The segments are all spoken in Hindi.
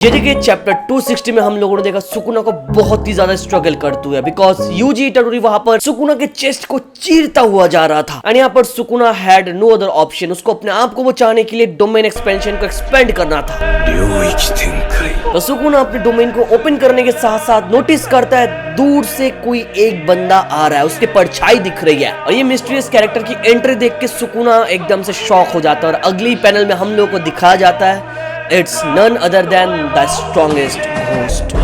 जेडीके चैप्टर 260 में हम लोगों ने देखा सुकुना को बहुत ही ज्यादा स्ट्रगल करते हुए बिकॉज यूजी इटाडोरी वहां पर सुकुना के चेस्ट को चीरता हुआ जा रहा था एंड यहाँ पर Sukuna had no other option. उसको अपने आप को बचाने के लिए डोमेन एक्सपेंशन को एक्सपेंड करना था। तो सुकुना अपने डोमेन को ओपन करने के साथ साथ नोटिस करता है दूर से कोई एक बंदा आ रहा है, उसके परछाई दिख रही है और ये मिस्टीरियस कैरेक्टर की एंट्री देख के सुकुना एकदम से शॉक हो जाता है और अगली पैनल में हम लोगों को दिखाया जाता है It's none other than the strongest host.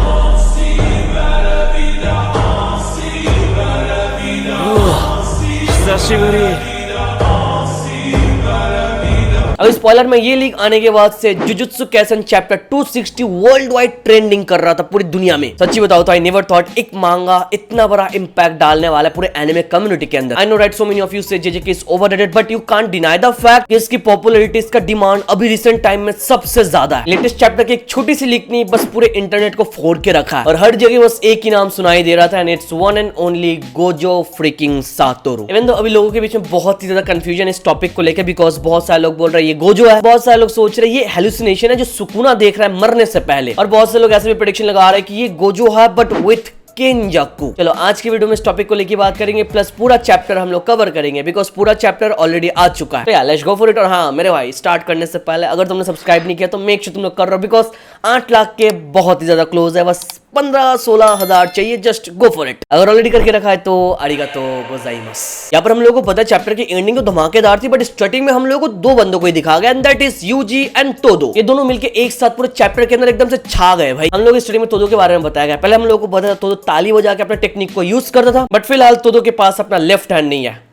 अब स्पॉइलर में ये लीक आने के बाद से jujutsu Kaisen chapter 260 world wide trending कर रहा था पूरी दुनिया में। सच्ची बताओ तो आई नेवर थॉट एक मांगा इतना बड़ा इंपैक्ट डालने वाला है पूरे एनिमे कम्युनिटी के अंदर। I know right so many of you say JJK is overrated but you can't deny the fact कि इसकी पॉपुलैरिटी, इसका डिमांड अभी रिसेंट टाइम में सबसे ज्यादा है। लेटेस्ट चैप्टर की एक छोटी सी लीक नहीं बस पूरे इंटरनेट को फोड़ के रखा है और हर जगह बस एक ही नाम सुनाई दे रहा था and it's one and only Gojo freaking Satoru. Even तो अभी लोगों के बीच में बहुत ही ज्यादा कंफ्यूजन इस टॉपिक को लेकर बिकॉज बहुत सारे लोग बोल रहे हैं ये गोजो है, बहुत सारे लोग सोच रहे हैं ये हेलुसिनेशन है जो सुकुना देख रहा है मरने से पहले, और बहुत से लोग ऐसे भी प्रेडिक्शन लगा रहे हैं कि ये गोजो है बट विथ केनजाकू। चलो आज की वीडियो में इस टॉपिक को लेकर बात करेंगे प्लस पूरा चैप्टर हम लोग कवर करेंगे बिकॉज पूरा चैप्टर ऑलरेडी आ चुका है। तो लेट्स गो फॉर इट। और हाँ मेरे भाई स्टार्ट करने से पहले अगर तुमने सब्सक्राइब नहीं किया तो मेक श्योर तुम लोग कर रहे हो बिकॉज 8 लाख के बहुत ही ज्यादा क्लोज है, बस 15-16 हजार चाहिए, जस्ट गो फॉर इट। अगर ऑलरेडी करके रखा है तो अरिगातो गोजाइमास। यहाँ पर हम लोगों को पता है चैप्टर की एंडिंग तो धमाकेदार थी बट स्टार्टिंग में हम लोगों को दो बंदों को ही दिखा गया and that is Yuji and Todo. ये दोनों मिलकर एक साथ पूरे चैप्टर के अंदर एकदम से छा गए भाई। हम लोग स्टोरी में तोदो के बारे में बताया गया, पहले हम लोगों को पता था तोदो ताली बजा के अपने टेक्निक को यूज करता था बट फिलहाल तोदो के पास अपना लेफ्ट हैंड नहीं है।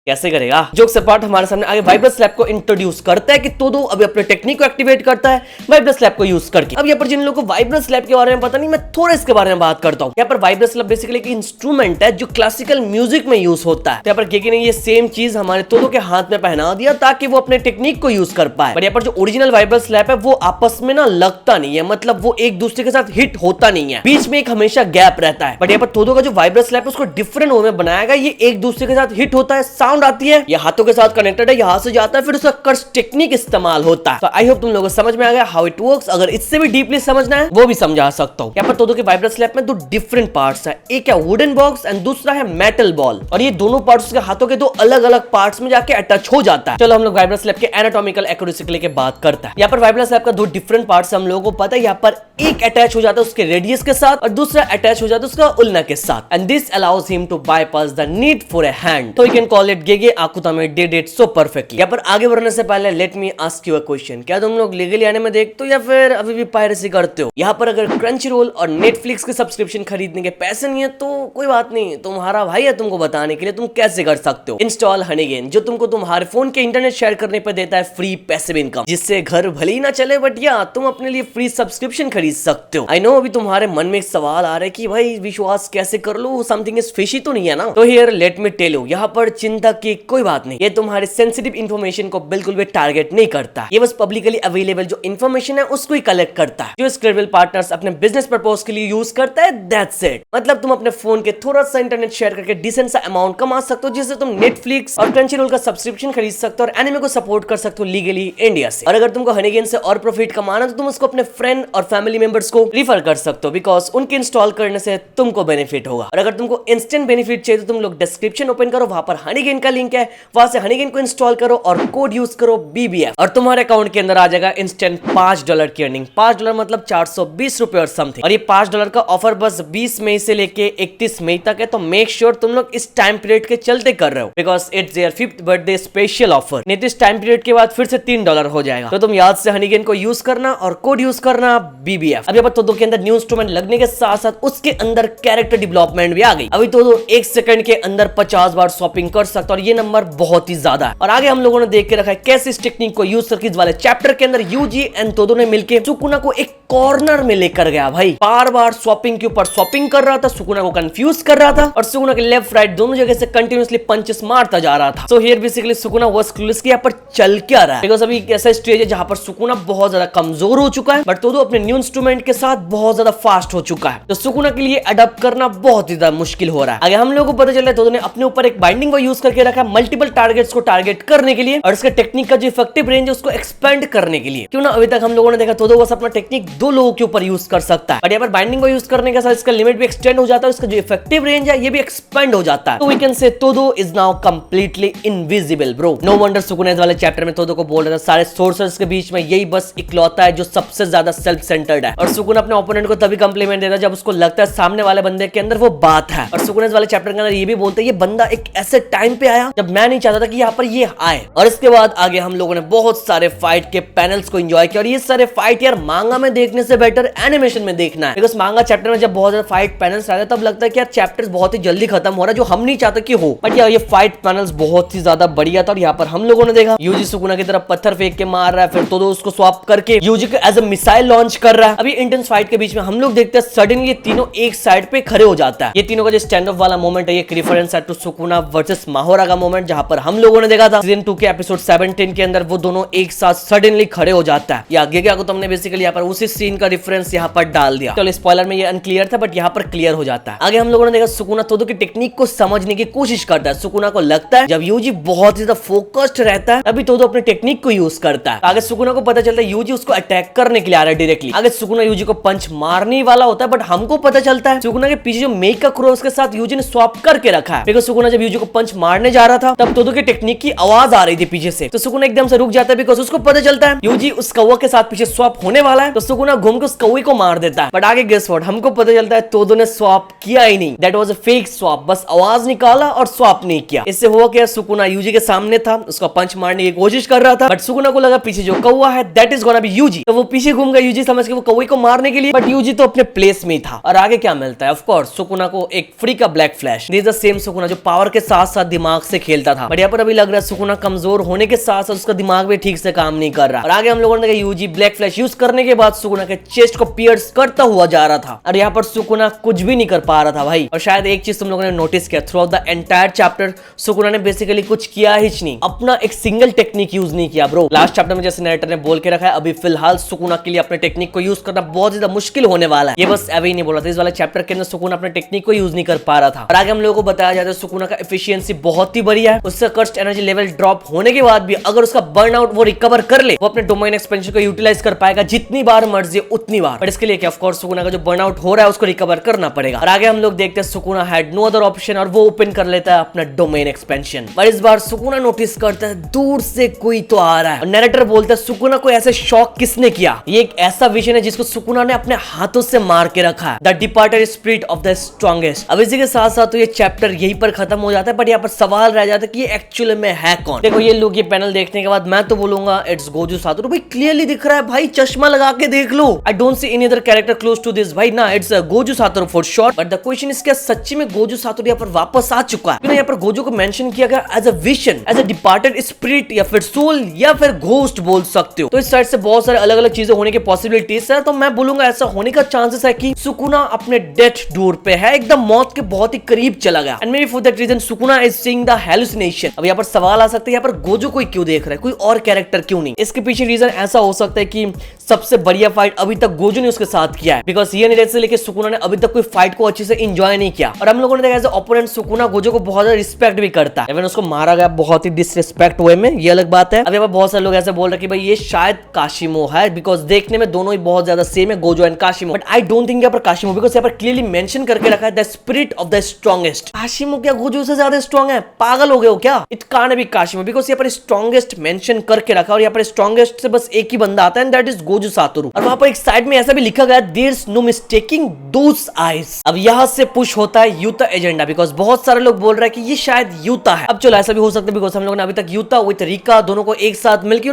कैसे करेगा? जोक से पार्ट हमारे सामने आगे वाइब्रस स्लैप को इंट्रोड्यूस करता है कि तोदो अभी अपने टेक्निक को एक्टिवेट करता है वाइब्रस स्लैप को यूज करके। अब यहाँ पर जिन लोगों को वाइब्रस स्लैप के बारे में पता नहीं मैं थोड़ा इसके बारे में बात करता हूँ। यहाँ पर वाइब्रस स्लैप बेसिकली एक इंस्ट्रूमेंट है जो क्लासिकल म्यूजिक में यूज होता है। यहाँ पर केके ने ये सेम चीज हमारे तोदो के हाथ में पहना दिया ताकि वो अपने टेक्निक को यूज कर पाए। पर यहाँ पर जो ओरिजिनल वाइब्रस स्लैप है वो आपस में ना लगता नहीं है, मतलब वो एक दूसरे के साथ हिट होता नहीं है, बीच में एक हमेशा गैप रहता है। बट यहाँ पर तोदो का जो वाइब्रस स्लैप है उसको डिफरेंट वे में बनाया गया, ये एक दूसरे के साथ हिट होता है, साउंड आती है, ये के साथ कनेक्टेड है, यहां से जाता है फिर उसका कर्स टेक्निक इस्तेमाल होता है। तो आई होप तुम लोगों को समझ में आ गया हाउ इट वर्क्स। अगर इससे भी डीपली समझना है वो भी समझा सकता हूं। यहाँ पर तोदो के वाइब्रस स्लैप में दो डिफरेंट पार्ट्स है, एक है वुडन बॉक्स एंड दूसरा है मेटल बॉल, और ये दोनों पार्ट्स उसके हाथों के दो अलग अलग पार्ट्स में जाके अटैच हो जाता है। चलो हम लोग वाइब्रस स्लैप के एनाटॉमिकल एक्यूरेसी के लेके बात करता है। यहाँ पर वाइब्रस स्लैप का दो डिफरेंट पार्ट्स हम लोगों को पता है। यहाँ पर एक अटैच हो जाता है उसके रेडियस के साथ और दूसरा अटैच हो जाता है उसका उल्ना के साथ and this allows him to bypass the need for a hand. तो you can call it Gege Akutami did it so perfectly. यहाँ पर आगे बढ़ने से पहले let me ask you a question, क्या तुम लोग लीगली एनिमे देखते हो या फिर अभी भी पायरेसी करते हो? यहाँ पर अगर क्रंचरोल और नेटफ्लिक्स के सब्सक्रिप्शन खरीदने के पैसे नहीं है तो कोई बात नहीं, तुम्हारा भाई है तुमको बताने के लिए तुम कैसे कर सकते हो। इंस्टॉल हनीगेन जो तुमको तुम्हारे फोन के इंटरनेट शेयर करने पर देता है फ्री पैसिव इनकम, जिससे घर भले ही ना चले बट या तुम अपने लिए फ्री सब्सक्रिप्शन खरीद सकते हो। आई नो अभी तुम्हारे मन में एक सवाल आ रहा है कि भाई विश्वास कैसे कर लो, समथिंग इज फिशी तो नहीं है ना? तो here let me tell you, यहाँ पर चिंता की कोई बात नहीं, ये तुम्हारे सेंसिटिव इंफॉर्मेशन को बिल्कुल भी टारगेट नहीं करता। ये बस पब्लिकली अवेलेबल जो इन्फॉर्मेशन है उसको ही कलेक्ट करता है जो स्क्रिबल पार्टनर्स अपने बिजनेस पर्पस के लिए यूज करता है, दैट्स इट। मतलब तुम अपने फोन के थोड़ा सा इंटरनेट शेयर करके डिसेंट सा अमाउंट कमा सकते हो जिससे तुम नेटफ्लिक्स और क्रंचरोल का सब्सक्रिप्शन खरीद सकते हो और एनिमे को सपोर्ट कर सकते हो लीगली इंडिया से। और अगर तुमको हनीगेन से और प्रॉफिट कमाना तो तुम उसको अपने फ्रेंड और फैमिली मेंबर्स को रिफर कर सकते हो बिकॉज उनके इंस्टॉल करने से तुमको बेनिफिट होगा। और अगर तुमको इंस्टेंट बेनिफिट चाहिए तो तुम लोग डिस्क्रिप्शन ओपन करो, वहां पर हनीगेन का लिंक है, वहां से हनीगेन को इंस्टॉल करो और कोड यूज करो BBF और तुम्हारे अकाउंट के अंदर आ जाएगा इंस्टेंट $5 की अर्निंग। $5 मतलब 420 रुपए और समथिंग। और ये $5 का ऑफर बस 20 मई से लेके 31 मई तक है, तो मेक श्योर तुम लोग इस टाइम पीरियड के चलते कर रहे हो because it's their 5th birthday special offer. नहीं तो इस टाइम पीरियड के बाद फिर से $3 हो जाएगा। तो तुम याद से हनीगेन को यूज करना और कोड यूज करना BBF। अभी तो के अंदर न्यू इंस्ट्रूमेंट लगने के साथ साथ उसके अंदर कैरेक्टर डेवलपमेंट भी आ गई। अभी तो 1 सेकंड के अंदर 50 बार शॉपिंग कर सकता और ये नंबर बहुत ही ज्यादा है। और आगे हम लोगों ने देख के रखा है कैसे इस टेक्निक को यूज करके इस वाले चैप्टर के अंदर यूजी एंड तोदो ने मिलके सुकुना को एक कॉर्नर में लेकर गया भाई। बार बार स्वैपिंग के ऊपर स्वैपिंग कर रहा था, सुकुना को कंफ्यूज कर रहा था और सुकुना के लेफ्ट राइट दोनों जगह से कंटिन्यूअसली पंचेस मारता जा रहा था। So here basically Sukuna was clueless कि यहाँ पर चल क्या रहा है बिकॉज अभी ऐसा स्टेज है जहां पर सुकुना बहुत ज्यादा कमजोर हो चुका है बट तोदो अपने न्यू इंस्ट्रूमेंट के साथ बहुत ज्यादा फास्ट हो चुका है। तो सुकुना के लिए अडॉप्ट करना बहुत ही ज्यादा मुश्किल हो रहा है। आगे हम लोगों को पता चल रहा है तोदो ने अपने ऊपर एक बाइंडिंग को यूज करके करके रखा है मल्टीपल टारगेट्स को टारगेट करने के लिए और इसका टेक्निक का जो इफेक्टिव रेंज है उसको एक्सपेंड करने के लिए। क्यों ना अभी तक हम लोगों ने देखा तो बस अपना टेक्निक 2 लोगों के ऊपर यूज कर सकता है, बट यहाँ पर बाइंडिंग को यूज करने के साथ इसका लिमिट भी एक्सटेंड हो जाता है, इसका जो इफेक्टिव रेंज है ये भी एक्सपेंड हो जाता है। तो we can say Todo is now completely invisible bro. No wonder Sukuna वाले चैप्टर में तोदो को बोल रहा था सारे सोर्सर्स के बीच में यही बस इकलौता है जो सबसे ज्यादा सेल्फ सेंटर्ड है, और सुकुना अपने ओपोनेंट को तभी कंप्लीमेंट देता है जब उसको लगता है सामने वाले बंदे के अंदर वो बात है। और सुकुना वाले चैप्टर के अंदर ये भी बोलते हैं ये बंदा एक ऐसे टाइम पे आया जब मैं नहीं चाहता था कि यहाँ पर ये आए। और इसके बाद आगे हम लोगों ने बहुत सारे फाइट के पैनल्स को एंजॉय किया, और ये सारे फाइट यार मांगा में देखने से बेटर एनिमेशन में देखना है, बिकॉज मांगा चैप्टर में जब बहुत ज्यादा फाइट पैनल्स आते हैं तब लगता है कि यार चैप्टर्स बहुत ही जल्दी खत्म हो रहा है जो हम नहीं चाहते कि हो, बट यार ये फाइट पैनल्स बहुत ही ज्यादा बढ़िया था। और यहाँ पर हम लोगों ने देखा यूजी सुकुना की तरफ पत्थर फेंक के मार रहा है, फिर तो उसको स्वैप करके यूजी को एज अ मिसाइल लॉन्च कर रहा है। अभी इंटेंस फाइट के बीच में हम लोग देखते हैं सडनली ये तीनों एक साइड पे खड़े हो जाता है। ये तीनों का जो स्टैंड ऑफ वाला मोमेंट है ये रेफरेंस है टू सुकुना वर्सेस माहोरा का मोमेंट, जहां पर हम लोगों ने देखा था सीजन 2 के एपिसोड 17 के अंदर वो दोनों एक साथ सडनली खड़े हो जाता है। ये आगे क्या को तुमने बेसिकली यहाँ पर उसी सीन का रेफरेंस यहाँ पर डाल दिया। चलो स्पॉइलर में ये अनक्लियर था बट यहाँ पर क्लियर हो जाता है। आगे हम लोगों ने देखा सुकुना तोदो की टेक्निक को समझने की कोशिश करता है। सुकुना को लगता है जब यूजी बहुत ज्यादा फोकस्ड रहता है तभी तोदो अपने टेक्निक को यूज करता है। आगे सुकुना को पता चलता है यूजी उसको अटैक करने के लिए आ रहा है डायरेक्टली। आगे सुकुना यूजी को पंच मारने वाला होता है, बट हमको पता चलता है सुकुना के पीछे जो मेक का क्रो उसके साथ यूजी ने स्वैप करके रखा है। बिकॉज़ सुकुना जब यूजी को पंच मारने जा रहा था तब तोदो के टेक्निक की आवाज आ रही थी पीछे से, तो सुकुना एकदम से रुक जाता है बिकॉज़ उसको पता चलता है यूजी उस कौवा के साथ पीछे स्वैप होने वाला है। तो सुकुना घूम के उस कौवे को मार देता है, बट आगे गेस व्हाट, हमको पता चलता है तोदो ने स्वैप किया ही नहीं, that was a fake swap, बस आवाज निकाला और स्वैप नहीं किया। इससे हुआ क्या, सुकुना यूजी के सामने था, उसका पंच मारने की कोशिश कर रहा था, बट सुकुना को लगा पीछे जो कौवा है that is gonna be Yuji, तो वो पीछे घूम गया यूजी समझ के वो कौवे को मारने के लिए, बट यूजी तो अपने प्लेस में ही था। और आगे क्या मिलता है, ऑफ कोर्स सुकुना को एक फ्री का black flash. This is the same Sukuna जो पावर के साथ साथ दिमाग से खेलता था, बट यहाँ पर अभी लग रहा है सुकुना कमजोर होने के साथ साथ उसका दिमाग भी ठीक से काम नहीं कर रहा। और आगे हम लोगों ने देखा यूजी ब्लैक फ्लैश यूज करने के बाद सुकुना के चेस्ट को पियर्स करता हुआ जा रहा था, और यहाँ पर सुकुना कुछ भी नहीं कर पा रहा था भाई। और शायद एक चीज तुम लोगों ने नोटिस किया, throughout the entire chapter Sukuna ने बेसिकली कुछ किया ही नहीं, अपना एक सिंगल टेक्निक यूज नहीं किया ब्रो। लास्ट चैप्टर में जैसे नरेटर ने बोल के रखा है अभी फिलहाल सुकुना के लिए अपने टेक्निक को यूज करना बहुत ज्यादा मुश्किल होने वाला है, ये बस अभी नहीं बोला था। इस वाले चैप्टर के अंदर सुकुना अपने टेक्निक को यूज नहीं कर पा रहा था। और आगे हम लोगों को बताया जाता है सुकुना का एफिशिएंसी बहुत ही बढ़िया है, उसका कर्स्ट एनर्जी लेवल ड्रॉप होने के बाद भी अगर उसका बर्नआउट वो रिकवर कर ले वो अपने डोमेन एक्सपेंशन को यूटिलाइज कर पाएगा जितनी बार मर्जी उतनी बार, बट इसके लिए क्या ऑफ कोर्स सुकुना का जो बर्नआउट हो रहा है उसको रिकवर करना पड़ेगा। और आगे हम लोग देखते हैं Sukuna had no other option और वो ओपन कर लेता है अपना डोमेन एक्सपेंशन। पर इस बार सुकुना नोटिस करता है दूर से कोई तो आ रहा है, और नरेटर बोलता है सुकुना को ऐसे शॉक किसने किया, ये एक ऐसा विजन है जिसको सुकुना ने अपने हाथों से मार के रखा है, the departed spirit of the strongest. अब इसी के साथ साथ तो ये चैप्टर यहीं पर खत्म हो जाता है, बट यहाँ पर सवाल रह जाता है कि ये एक्चुअली में है कौन। देखो ये लोग ये पैनल देखने के बाद मैं तो बोलूंगा इट्स गोजू सातोरू। भाई क्लियरली दिख रहा है भाई, चश्मा लगा के देख लो। I don't see any other character close to this भाई ना, it's Gojo Satoru for sure. But the question is क्या सच्ची में गोजू सातोरू यहाँ पर वापस आ चुका है? यहाँ पर गोजू को मेंशन किया गया as a vision, as a departed spirit या फिर सोल या फिर घोस्ट बोल सकते हो। तो इस साइड से बहुत सारे अलग अलग चीजें होने की पॉसिबिलिटीज है, तो मैं बोलूंगा ऐसा होने का चांसेस है कि सुकुना अपने डेथ डोर पे है, एकदम मौत के बहुत ही करीब चला गया, and maybe for that reason Sukuna is seeing the hallucination. अब यहाँ पर सवाल आ सकता है यहाँ पर गोजू कोई क्यों देख रहा है, कोई और कैरेक्टर क्यों नहीं? इसके पीछे रीजन ऐसा हो सकता है कि सबसे बढ़िया फाइट अभी तक गोजू ने उसके साथ किया है, बिकॉज ये नहीं से लेके सुकुना ने अभी तक कोई फाइट को अच्छे से एंजॉय नहीं किया। और हम लोगों ने देखा एज ओपोनेंट सुकुना गोजू को बहुत ज्यादा रिस्पेक्ट भी करता है, इवन उसको मारा गया बहुत ही डिसरिस्पेक्ट वे में, ये अलग बात है। अब यहाँ पर बहुत सारे लोग ऐसे बोल रहे कि भाई ये शायद काशिमो है, बिकॉज देखने में दोनों ही बहुत ज्यादा सेम है, Gojo and Kashimo, but I don't think यहाँ पर काशिमो, बिकॉज यहाँ पर क्लियरली मेंशन करके रखा है the spirit of the strongest. Kashimo क्या गोजू से ज्यादा स्ट्रॉन्ग है? पागल हो गए हो क्या? इट कांट बी काशिमो, बिकॉज यहाँ पर स्ट्रॉन्गेस्ट मेंशन करके रखा, और यहाँ पर स्ट्रॉन्गेस्ट से बस एक ही बंदा आता है, दैट इज गोजू सातोरू। और वहां पर एक साइड में ऐसा भी लिखा गया there is no mistaking those eyes. अब यहाँ से पुश होता है यूता एजेंडा, बिकॉज बहुत सारे लोग बोल रहे हैं कि ये शायद यूता है। अब चलो ऐसा भी हो सकता है बिकॉज हम लोगों ने अभी तक यूता विद रिका दोनों को एक साथ मिलकर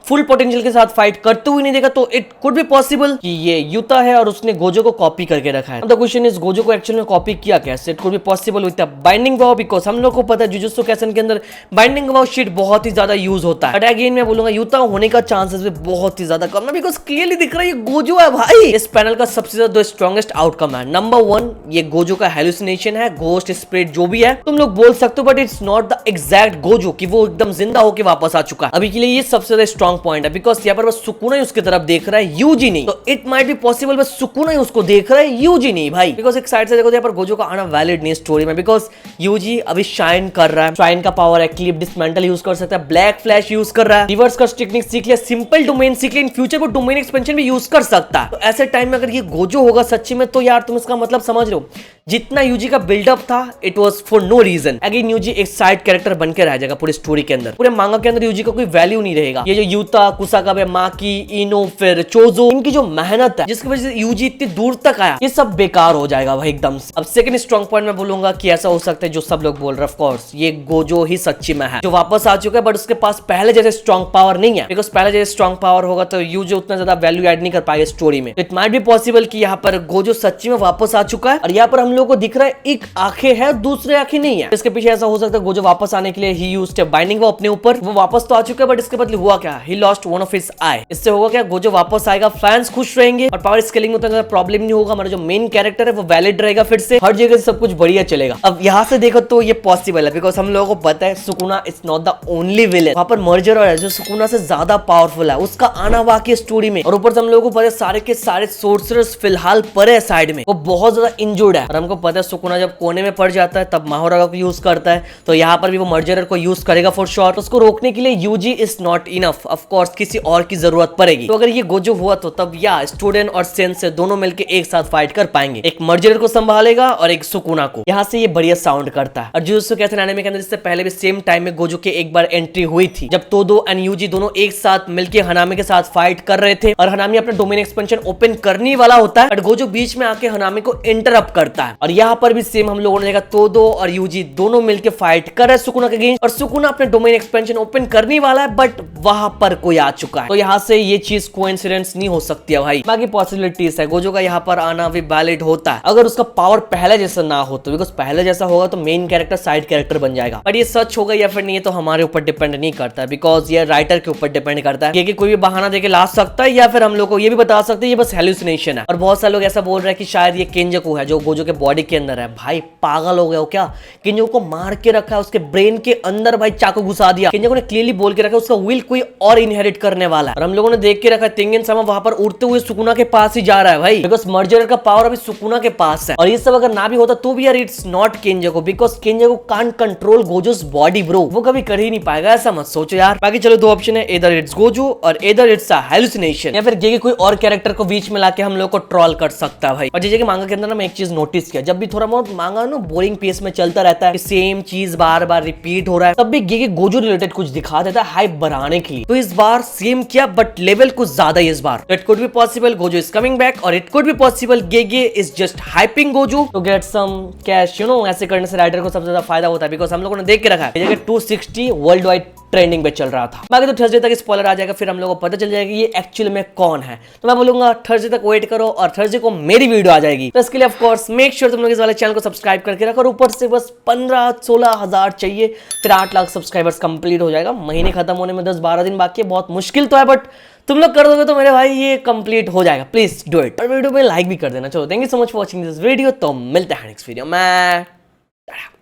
फुल पोटेंशियल के साथ फाइट करते हुए नहीं देखा, तो इट कुड बी पॉसिबल कि ये यूता है और उसने गोजो को कॉपी करके रखा है। द क्वेश्चन इज गोजो को एक्चुअली में कॉपी किया कैसे? It could be possible with binding wow, because हम लोग को पता है जुजुत्सु काइसेन के अंदर बाइंडिंग वाव शीट बहुत ही ज्यादा यूज होता है, बट अगेन मैं बोलूंगा यूता होने का चांसेस भी बहुत ही ज्यादा कम है, बिकॉज बस क्लियरली दिख रहा है ये गोजो है भाई। इस पैनल का सबसे ज्यादा स्ट्रॉन्गेस्ट आउटकम है नंबर 1, ये गोजो का हेलुसिनेशन है, घोस्ट स्पिरिट जो भी है तुम लोग बोल सकते हो, but it's not the exact Gojo कि वो एकदम जिंदा होके वापस आ चुका है। अभी के लिए ये सबसे ज्यादा स्ट्रॉन्ग पॉइंट है, बिकॉज यहाँ पर बस सुकुना ही उसकी तरफ देख रहा है, यूजी नहीं। तो इट माइट बी पॉसिबल बस सुकुना ही उसको देख रहा है, यूजी नहीं भाई। बिकॉज एक साइड से देखो तो यहाँ पर गोजो का आना वैलिड नहीं स्टोरी में, बिकॉज यूजी अभी शाइन कर रहा है, शाइन का पावर है, क्लिप डिसमेंटल यूज कर सकता है, ब्लैक फ्लैश यूज कर रहा है, रिवर्स कर्स टेक्निक सीख लिया, सिंपल डोमेन सीख लिया, इन फ्यूचर वो डोमेन एक्सपेंशन भी यूज कर सकता है। तो ऐसे टाइम में अगर ये गोजो होगा सच्ची में, तो यार तुम इसका मतलब समझ रहे हो, जितना यूजी का बिल्डअप था it was for no reason. Again Yuji एक साइड कैरेक्टर बन के रह जाएगा पूरी स्टोरी के अंदर, पूरे मांगा के अंदर यूजी का कोई वैल्यू नहीं रहेगा। ये जो यूता, कुसाकाबे, माकी, इनो, फिर चोजो, इनकी जो मेहनत है जिसकी वजह से यूजी इतनी दूर तक आया, ये सब बेकार हो जाएगा भाई एकदम से। अब सेकंड स्ट्रॉन्ग पॉइंट मैं बोलूंगा कि ऐसा हो सकता है जो सब लोग बोल रहे हैं, ऑफ कोर्स ये गोजो ही सच्ची में है जो वापस आ चुका है, बट उसके पास पहले जैसे स्ट्रॉन्ग पावर नहीं है। बिकॉज पहले जैसे स्ट्रॉन्ग पावर होगा तो यूजी उतना ज्यादा वैल्यू ऐड नहीं कर पाएगा स्टोरी में। इट माइट बी पॉसिबल कि यहाँ पर गोजो सच्ची में वापस आ चुका है, और यहाँ पर हम लोग को दिख रहा है एक आंखें है, दूसरे आंखें नहीं है। इसके पीछे ऐसा हो सकता है गोजो वापस आने के लिए ही यूज्ड बाइंडिंग वो अपने ऊपर, वो वापस तो आ चुका है, बट इसके बदले हुआ क्या, he lost one of his eye. इससे होगा क्या, गोजो वापस आएगा, फैंस खुश रहेंगे और पावर स्केलिंग में उतना प्रॉब्लम नहीं होगा। हमारा जो मेन कैरेक्टर है वो वैलिड रहेगा, फिर से हर जगह से सब कुछ बढ़िया चलेगा। अब यहाँ से देखो तो ये पॉसिबल है, बिकॉज हम लोगों को पता है Sukuna is not the only villain. वहां पर मर्जर और जो सुकुना से ज्यादा पावरफुल है, उसका आना वाकई स्टोरी में, और ऊपर से हम लोगों को पता है सारे के सारे सोर्सरर्स फिलहाल परे साइड में, वो बहुत ज्यादा इंजर्ड है, और हमको पता है सुकुना जब कोने में पड़ जाता है तब माहोरागा को यूज करता है, तो यहाँ पर भी वो मर्जरर को यूज करेगा फॉर श्योर। तो उसको रोकने के लिए Yuji is not enough, of course किसी और की जरूरत पड़ेगी। तो अगर ये गोजो हुआ तो तब या स्टूडेंट और सेंसे दोनों मिलकर एक साथ फाइट कर पाएंगे, एक मर्जरर को संभालेगा और एक सुकुना को। यहाँ से ये बढ़िया साउंड करता है। और जुजुत्सु काइसेन एनीमे के अंदर इससे पहले भी सेम टाइम में गोजो के एक बार एंट्री हुई थी, जब तोदो एंड यूजी दोनों एक साथ मिलकर हनामी के साथ फाइट कर रहे थे, और हनामी अपना डोमेन एक्सपेंशन ओपन करने वाला होता है, बट गोजो बीच में आके हनामी को इंटरप्ट करता है। और यहाँ पर भी सेम हम लोगों ने देखा, तोदो और यूजी दोनों मिलकर फाइट कर रहे हैं सुकुना के अगेंस्ट, और सुकुना अपने डोमेन एक्सपेंशन ओपन करने वाला है, बट वहां पर कोई आ चुका है। तो यहाँ से ये चीज कोइंसिडेंस नहीं हो सकती है भाई। बाकी पॉसिबिलिटीज है, गोजो का यहाँ पर आना भी वैलिड होता है अगर उसका पावर पहले जैसा ना हो तो, बिकॉज पहले जैसा होगा तो मेन कैरेक्टर साइड कैरेक्टर बन जाएगा। बट ये सच होगा या फिर नहीं, तो हमारे ऊपर डिपेंड नहीं करता है, बिकॉज ये राइटर के ऊपर डिपेंड करता है कि कोई भी बहाना देके ला सकता है, या फिर हम लोग को ये भी बता सकते हैं ये बस हेलुसिनेशन है। और बहुत सारे लोग ऐसा बोल रहे हैं कि शायद ये केंजकू है जो गोजो के बॉडी के अंदर है। भाई पागल हो गया हो क्या, केंजकू को मार के रखा है, उसके ब्रेन के अंदर भाई चाकू घुसा दिया। केंजकू ने क्लियरली बोल के रखा है उसका विल कोई और इनहेरिट करने वाला है, और हम लोगों ने देख के रखा है तेंगेन सामा वहां पर उड़ते हुए सुकुना के पास ही जा रहा है भाई, बिकॉज मर्जर का पावर अभी सुकुना के पास है। और ये सब अगर ना भी होता तो भी यार it's not Kenjaku, because Kenjaku can't control Gojo's body bro, वो कभी कर ही नहीं पाएगा, ऐसा मत सोचो यार। बाकी चलो दो ऑप्शन है, इधर इट्स गोजो और इधर इट्स अ हेलुसिनेशन, या फिर ये कोई और कैरेक्टर को बीच में लाके हम लोग को ट्रोल कर सकता है भाई। और जैसे कि मांगा के अंदर ना मैं एक चीज नोटिस किया, जब भी थोड़ा बहुत मांगा ना बोरिंग पेस में चलता रहता है, सेम चीज बार बार रिपीट हो रहा है, तब भी ये गोजो रिलेटेड कुछ दिखा देता है हाइप बढ़ाने के लिए। तो इस बार सेम किया बट लेवल कुछ ज्यादा है इस बार। It could be possible Gojo is coming back, और it could be possible Gege is just hyping Gojo to get some cash, you know. ऐसे करने से राइडर को सबसे ज्यादा फायदा होता है, बिकॉज हम लोगों ने देख के रखा है 260 वर्ल्ड वाइड ट्रेंडिंग पे चल रहा था। बाकी तो थर्सडे तक स्पॉइलर आ जाएगा, फिर हम लोगों को पता चल जाएगा ये एक्चुअल में कौन है। तो मैं बोलूंगा थर्सडे तक वेट करो, और थर्सडे को मेरी वीडियो आ जाएगी। तो इसके लिए ऑफ कोर्स मेक श्योर तुम लोग इस वाले चैनल को सब्सक्राइब करके रखो, और ऊपर से बस 15-16 हजार चाहिए, फिर 8 लाख सब्सक्राइबर्स कंप्लीट हो जाएगा। महीने खत्म होने में 10-12 दिन बाकी है, बहुत मुश्किल तो है, बट तुम लोग कर दोगे तो मेरे भाई ये कंप्लीट हो जाएगा। प्लीज डू इट, और वीडियो पे लाइक भी कर देना। चलो thank you so much for watching this video, तो मिलते हैं नेक्स्ट वीडियो में।